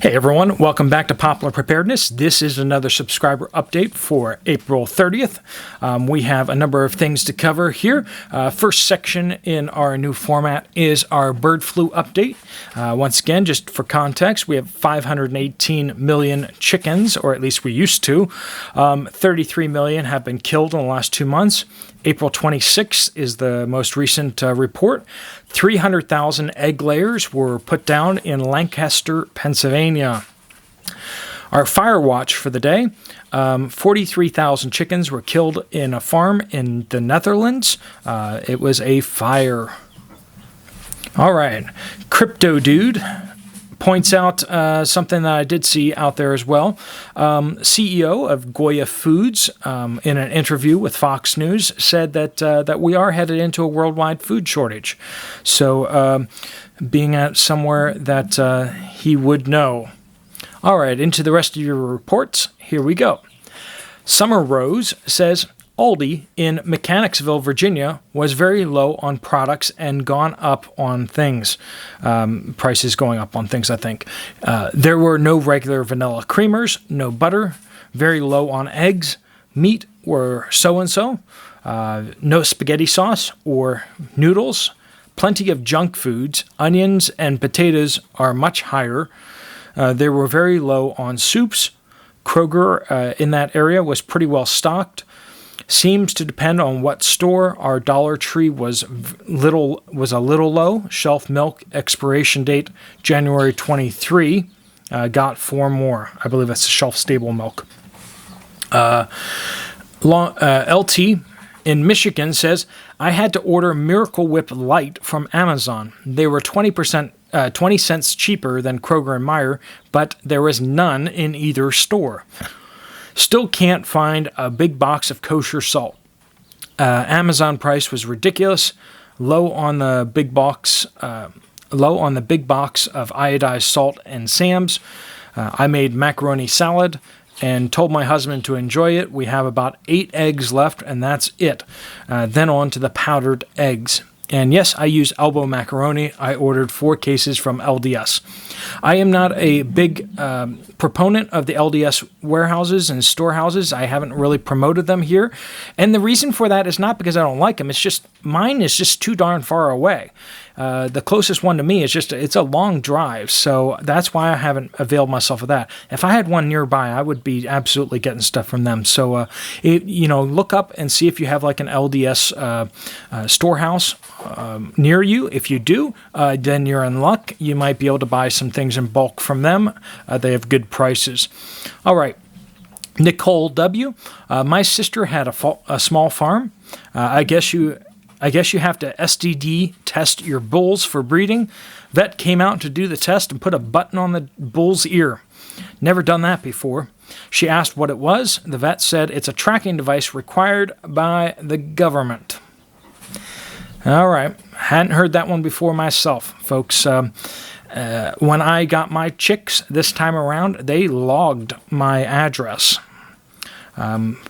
Hey everyone, welcome back to Poplar Preparedness. This is another subscriber update for April 30th. We have a number of things to cover here. First section in our new format is our bird flu update. Once again, just for context, we have 518 million chickens, or at least we used to. 33 million have been killed in the last 2 months. April 26th is the most recent report. 300,000 egg layers were put down in Lancaster, Pennsylvania. Our fire watch for the day, 43,000 chickens were killed in a farm in the Netherlands. It was a fire. All right, Crypto Dude points out something that I did see out there as well. CEO of Goya Foods, in an interview with Fox News, said that we are headed into a worldwide food shortage. So, being at somewhere that he would know. All right, into the rest of your reports. Here we go. Summer Rose says Aldi in Mechanicsville, Virginia, was very low on products and gone up on things. Prices going up on things, I think. There were no regular vanilla creamers, no butter, very low on eggs. Meat were so-and-so. No spaghetti sauce or noodles. Plenty of junk foods. Onions and potatoes are much higher. They were very low on soups. Kroger in that area was pretty well stocked. Seems to depend on what store. Our Dollar Tree was a little low. Shelf milk expiration date January 23. Got 4 more. I believe that's shelf stable milk. LT in Michigan says, I had to order Miracle Whip Light from Amazon. They were 20 cents cheaper than Kroger and Meijer, but there was none in either store. Still can't find a big box of kosher salt. Amazon price was ridiculous. Low on the big box of iodized salt and Sam's. I made macaroni salad and told my husband to enjoy it. We have about 8 eggs left, and that's it. Then on to the powdered eggs. And yes, I use elbow macaroni. I ordered 4 cases from LDS. I am not a big proponent of the LDS warehouses and storehouses. I haven't really promoted them here. And the reason for that is not because I don't like them. It's just mine is just too darn far away. The closest one to me is it's a long drive. So that's why I haven't availed myself of that. If I had one nearby, I would be absolutely getting stuff from them. So, look up and see if you have like an LDS storehouse near you. If you do, then you're in luck. You might be able to buy some things in bulk from them. They have good prices. All right. Nicole W. My sister had a small farm. I guess you have to STD test your bulls for breeding. Vet came out to do the test and put a button on the bull's ear. Never done that before. She asked what it was. The vet said it's a tracking device required by the government. All right. Hadn't heard that one before myself, folks. When I got my chicks this time around, they logged my address.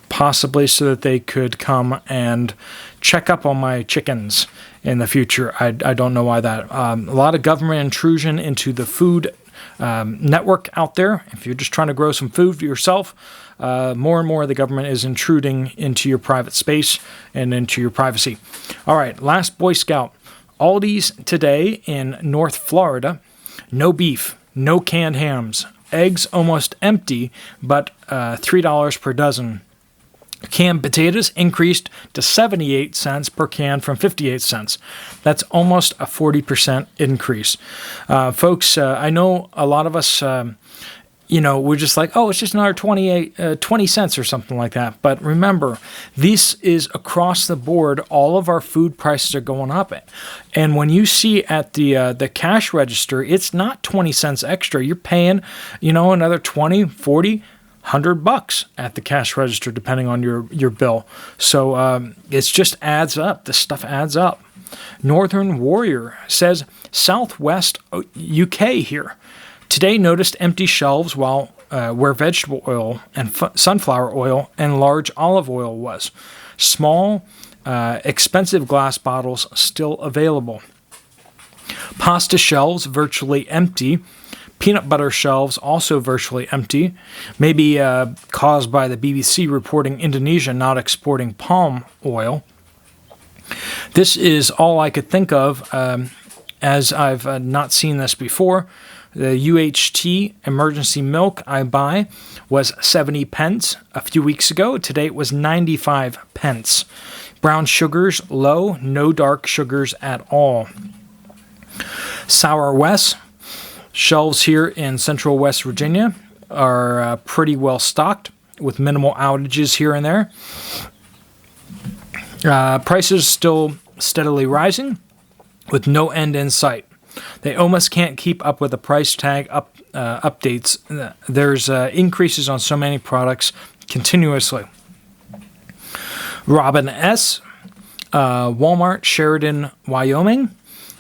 Possibly so that they could come and check up on my chickens in the future. I don't know why that. A lot of government intrusion into the food network out there. If you're just trying to grow some food for yourself, more and more the government is intruding into your private space and into your privacy. All right, last Boy Scout. Aldi's today in North Florida. No beef, no canned hams. Eggs almost empty, but $3 per dozen. Canned potatoes increased to 78 cents per can from 58 cents. That's almost a 40% increase. Folks, I know a lot of us, we're just like, oh, it's just another 20 cents or something like that. But remember, this is across the board. All of our food prices are going up. And when you see at the cash register, it's not 20 cents extra. You're paying, another 20, 40, $100 at the cash register, depending on your bill. So it just adds up. This stuff adds up. Northern Warrior says Southwest UK here. Today noticed empty shelves where vegetable oil and sunflower oil and large olive oil was. Small, expensive glass bottles still available. Pasta shelves virtually empty. Peanut butter shelves also virtually empty, maybe caused by the BBC reporting Indonesia not exporting palm oil. This is all I could think of, as I've not seen this before. The UHT emergency milk I buy was 70 pence a few weeks ago. Today it was 95 pence. Brown sugars low, no dark sugars at all. Sour West. Shelves here in central West Virginia are pretty well stocked with minimal outages here and there. Prices still steadily rising with no end in sight. They almost can't keep up with the price tag updates. There's increases on so many products continuously. Robin S., Walmart, Sheridan, Wyoming,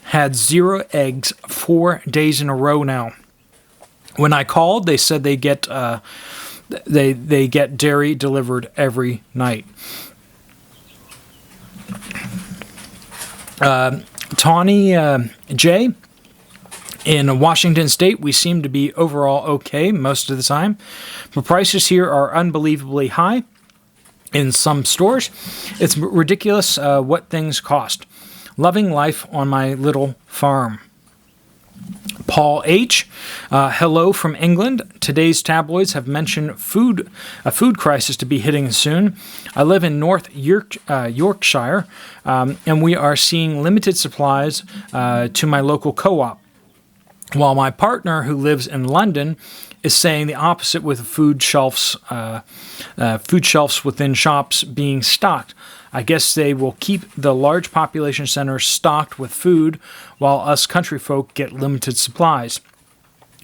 had 0 eggs 4 days in a row now. When I called, they said they get dairy delivered every night. Tawny J. In Washington State, we seem to be overall okay most of the time, but prices here are unbelievably high in some stores. It's ridiculous what things cost. Loving life on my little farm. Paul H. Hello from England. Today's tabloids have mentioned a food crisis to be hitting soon. I live in North Yorkshire, and we are seeing limited supplies to my local co-op. While my partner, who lives in London, is saying the opposite with food shelves within shops being stocked. I guess they will keep the large population centers stocked with food while us country folk get limited supplies.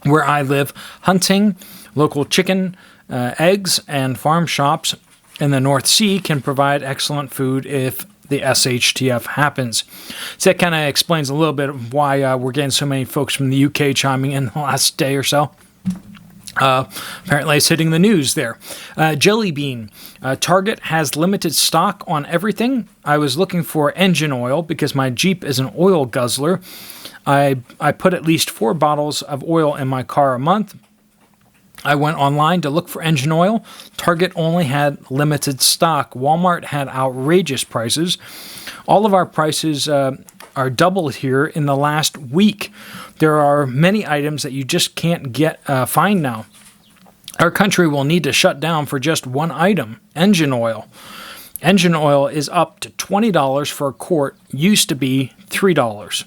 Where I live, hunting, local chicken, eggs, and farm shops in the North Sea can provide excellent food if the SHTF happens. So that kind of explains a little bit of why we're getting so many folks from the UK chiming in the last day or so. Apparently it's hitting the news there. Jelly Bean. Target has limited stock on everything. I was looking for engine oil because my Jeep is an oil guzzler. I put at least 4 bottles of oil in my car a month. I went online to look for engine oil. Target only had limited stock. Walmart had outrageous prices. All of our prices are doubled here in the last week. There are many items that you just can't find now. Our country will need to shut down for just one item, engine oil. Engine oil is up to $20 for a quart, used to be $3.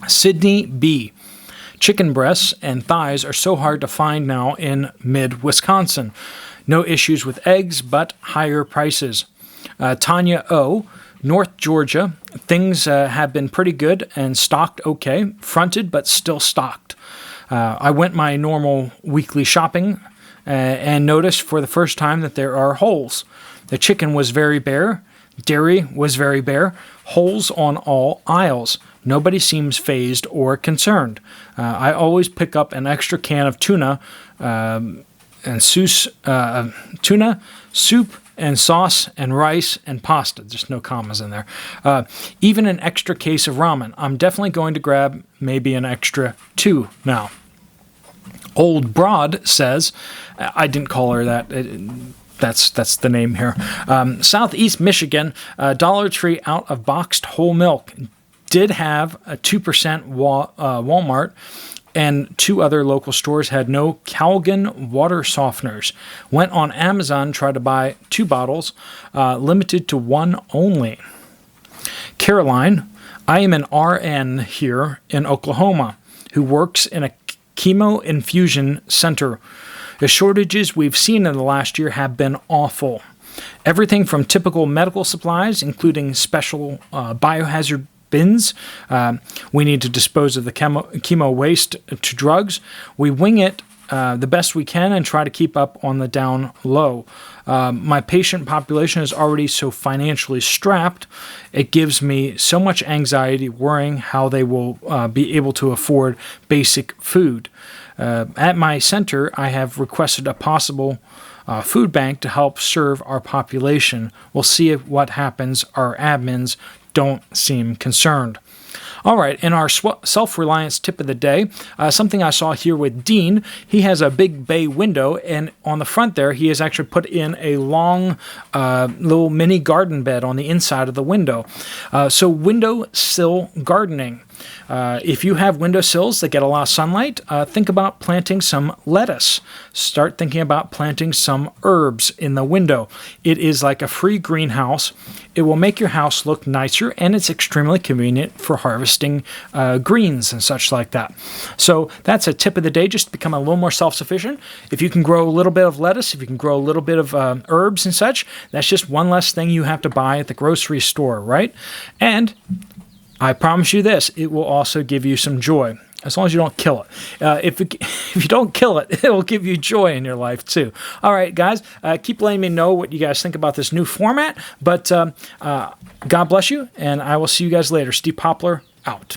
Sydney B. Chicken breasts and thighs are so hard to find now in mid-Wisconsin. No issues with eggs, but higher prices. Tanya O. North Georgia, things have been pretty good and stocked okay, fronted but still stocked. I went my normal weekly shopping and noticed for the first time that there are holes. The chicken was very bare, dairy was very bare, holes on all aisles. Nobody seems fazed or concerned. I always pick up an extra can of tuna tuna, soup, and sauce, and rice, and pasta. There's no commas in there. Even an extra case of ramen. I'm definitely going to grab maybe an extra 2 now. Old Broad says, I didn't call her that. That's the name here. Southeast Michigan, Dollar Tree out of boxed whole milk. Did have a 2% Walmart, and 2 other local stores had no Calgon water softeners. Went on Amazon, tried to buy 2 bottles, limited to 1 only. Caroline, I am an RN here in Oklahoma who works in a chemo infusion center. The shortages we've seen in the last year have been awful. Everything from typical medical supplies, including special biohazard bins. We need to dispose of the chemo waste to drugs. We wing it the best we can and try to keep up on the down low. My patient population is already so financially strapped, it gives me so much anxiety worrying how they will be able to afford basic food. At my center, I have requested a possible food bank to help serve our population. We'll see what happens. Our admins don't seem concerned. All right, in our self-reliance tip of the day, something I saw here with Dean, he has a big bay window, and on the front there, he has actually put in a long little mini garden bed on the inside of the window. So windowsill gardening. If you have windowsills that get a lot of sunlight, think about planting some lettuce. Start thinking about planting some herbs in the window. It is like a free greenhouse. It will make your house look nicer, and it's extremely convenient for harvesting greens and such like that. So that's a tip of the day, just to become a little more self-sufficient. If you can grow a little bit of lettuce, if you can grow a little bit of herbs and such, that's just one less thing you have to buy at the grocery store, right? And I promise you this, it will also give you some joy, as long as you don't kill it. If you don't kill it, it will give you joy in your life too. All right, guys, keep letting me know what you guys think about this new format, but God bless you, and I will see you guys later. Steve Poplar, out.